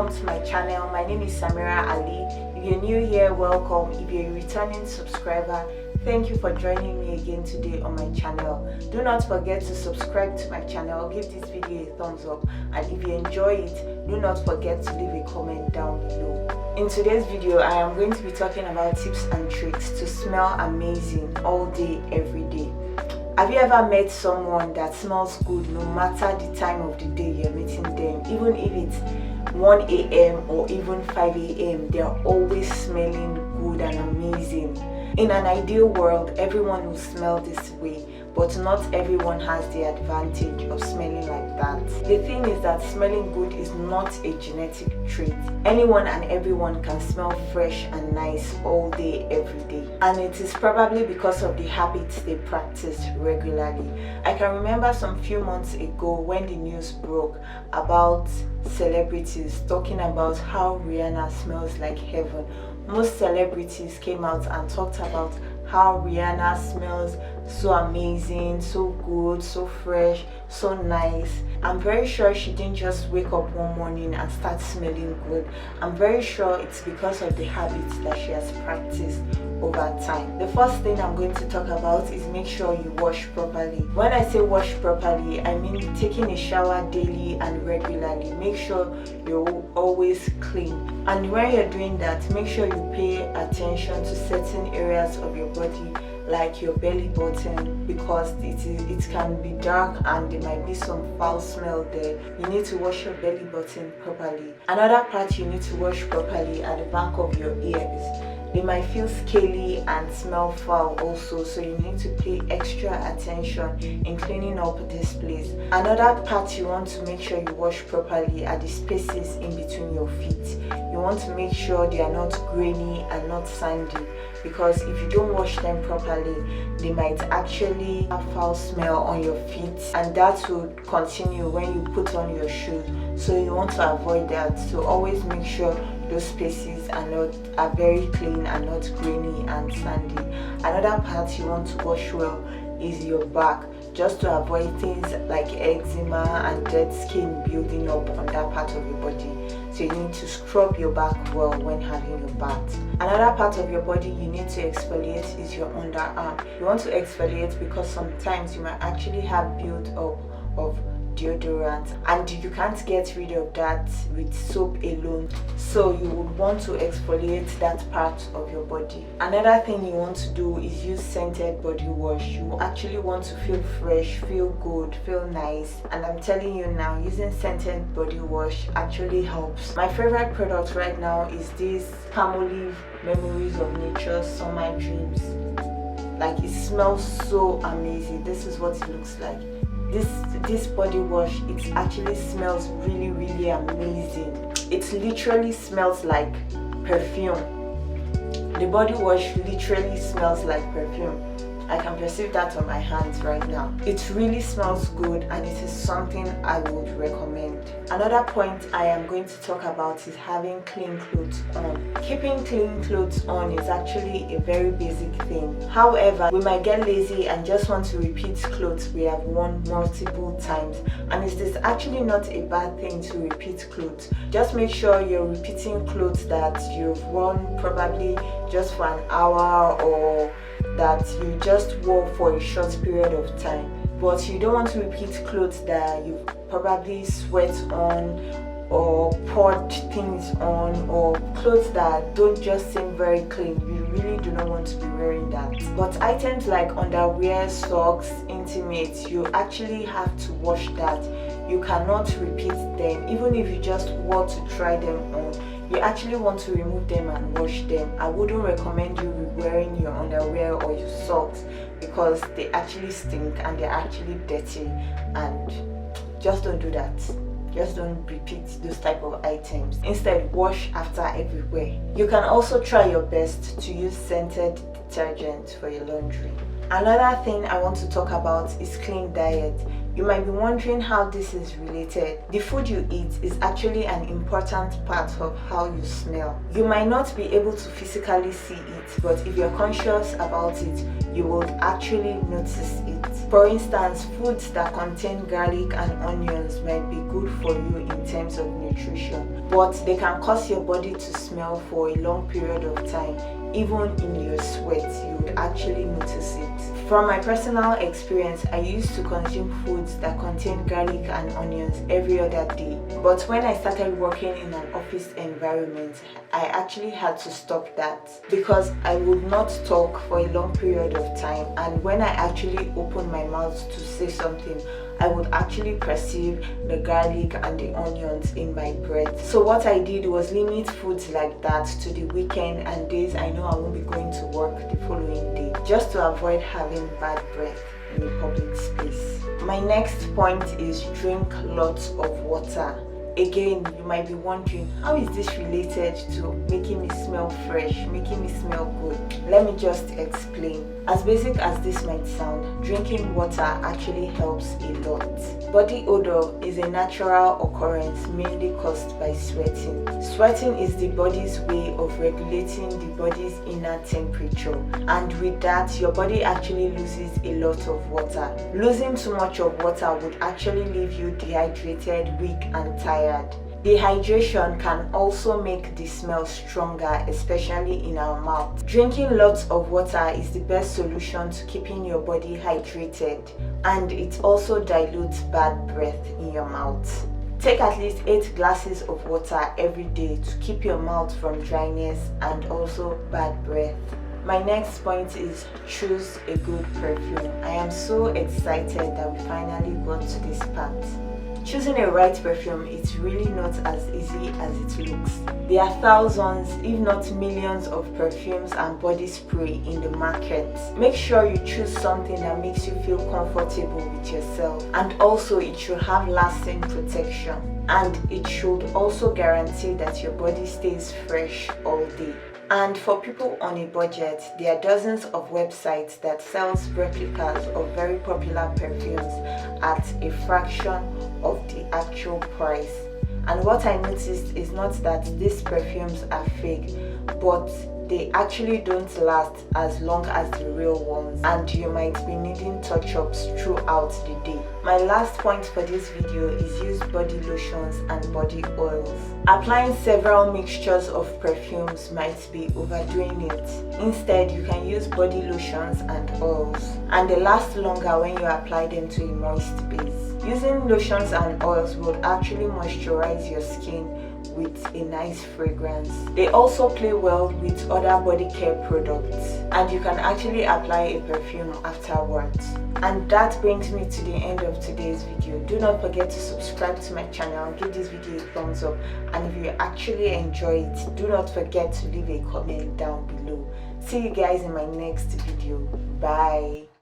welcome to my channel. My name is Samirah Ali. If you're new here, welcome. If you're a returning subscriber, thank you for joining me again today on my channel. Do not forget to subscribe to my channel, give this video a thumbs up, and if you enjoy it, do not forget to leave a comment down below. In today's video, I am going to be talking about tips and tricks to smell amazing all day, every day. Have you ever met someone that smells good no matter the time of the day you're meeting them? Even if it's 1 a.m. or even 5 a.m., they're always smelling good and amazing. In an ideal world, everyone will smell this way, but not everyone has the advantage of smelling like that. The thing is that smelling good is not a genetic trait. Anyone and everyone can smell fresh and nice all day, every day. And it is probably because of the habits they practice regularly. I can remember some few months ago when the news broke about celebrities talking about how Rihanna smells like heaven. Most celebrities came out and talked about how Rihanna smells so amazing, so good, so fresh, so nice. I'm very sure she didn't just wake up one morning and start smelling good. I'm very sure it's because of the habits that she has practiced over time. The first thing I'm going to talk about is make sure you wash properly. When I say wash properly, I mean taking a shower daily and regularly. Make sure you're always clean. And when you're doing that, make sure you pay attention to certain areas of your body, like your belly button, because it can be dark and there might be some foul smell there. You need to wash your belly button properly. Another part you need to wash properly are the back of your ears. They might feel scaly and smell foul also, so you need to pay extra attention in cleaning up this place. Another part you want to make sure you wash properly are the spaces in between your feet. You want to make sure they are not grainy and not sandy, because if you don't wash them properly, they might actually have foul smell on your feet, and that will continue when you put on your shoes. So you want to avoid that. So always make sure those spaces are very clean and not grainy and sandy. Another part you want to wash well is your back, just to avoid things like eczema and dead skin building up on that part of your body. So you need to scrub your back well when having your bath. Another part of your body you need to exfoliate is your underarm. You want to exfoliate because sometimes you might actually have build up of deodorant and you can't get rid of that with soap alone, so you would want to exfoliate that part of your body. Another thing you want to do is use scented body wash. You actually want to feel fresh, feel good, feel nice, and I'm telling you now, using scented body wash actually helps. My favorite product right now is this Palmolive Memories of Nature Summer Dreams. Like, it smells so amazing. This is what it looks like. This body wash, it actually smells really amazing. It literally smells like perfume. The body wash literally smells like perfume. I can perceive that on my hands right now. It really smells good, and it is something I would recommend. Another point I am going to talk about is having clean clothes on. Keeping clean clothes on is actually a very basic thing. However, we might get lazy and just want to repeat clothes we have worn multiple times, and it is actually not a bad thing to repeat clothes. Just make sure you're repeating clothes that you've worn probably just for an hour, or that you just wore for a short period of time. But you don't want to repeat clothes that you've probably sweat on or poured things on, or clothes that don't just seem very clean. You really do not want to be wearing that. But items like underwear, socks, intimates, you actually have to wash that. You cannot repeat them. Even if you just want to try them on, you actually want to remove them and wash them. I wouldn't recommend you wearing your underwear or your socks, because they actually stink and they're actually dirty, and just don't do that. Just don't repeat those type of items. Instead, wash after everywhere. You can also try your best to use scented detergent for your laundry. Another thing I want to talk about is clean diet. You might be wondering how this is related. The food you eat is actually an important part of how you smell. You might not be able to physically see it, but if you're conscious about it, you will actually notice it. For instance, foods that contain garlic and onions might be good for you in terms of nutrition. but they can cause your body to smell for a long period of time. Even in your sweat, you would actually notice it. From my personal experience, I used to consume foods that contain garlic and onions every other day. But when I started working in an office environment, I actually had to stop that because I would not talk for a long period of time, and when I actually opened my mouth to say something, I would actually perceive the garlic and the onions in my breath. So what I did was limit foods like that to the weekend and days I know I won't be going to work the following day, just to avoid having bad breath in a public space. My next point is drink lots of water. Again, you might be wondering, how is this related to making me smell fresh, making me smell good? Let me just explain. As basic as this might sound, drinking water actually helps a lot. Body odor is a natural occurrence mainly caused by sweating. Sweating is the body's way of regulating the body's inner temperature, and with that, your body actually loses a lot of water. Losing too much of water would actually leave you dehydrated, weak, and tired. Dehydration can also make the smell stronger, especially in our mouth. Drinking lots of water is the best solution to keeping your body hydrated, and it also dilutes bad breath in your mouth. Take at least 8 glasses of water every day to keep your mouth from dryness and also bad breath. My next point is choose a good perfume. I am so excited that we finally got to this part. Choosing a right perfume is really not as easy as it looks. There are thousands, if not millions, of perfumes and body spray in the market. Make sure you choose something that makes you feel comfortable with yourself, and also it should have lasting protection, and it should also guarantee that your body stays fresh all day. And for people on a budget, there are dozens of websites that sells replicas of very popular perfumes at a fraction of the actual price. And what I noticed is not that these perfumes are fake, but they actually don't last as long as the real ones, and you might be needing touch-ups throughout the day. My last point for this video is use body lotions and body oils. Applying several mixtures of perfumes might be overdoing it. Instead, you can use body lotions and oils, and they last longer when you apply them to a moist base. Using lotions and oils will actually moisturize your skin with a nice fragrance. They also play well with other body care products, and you can actually apply a perfume afterwards. And that brings me to the end of today's video. Do not forget to subscribe to my channel, give this video a thumbs up, and if you actually enjoy it, do not forget to leave a comment down below. See you guys in my next video. Bye.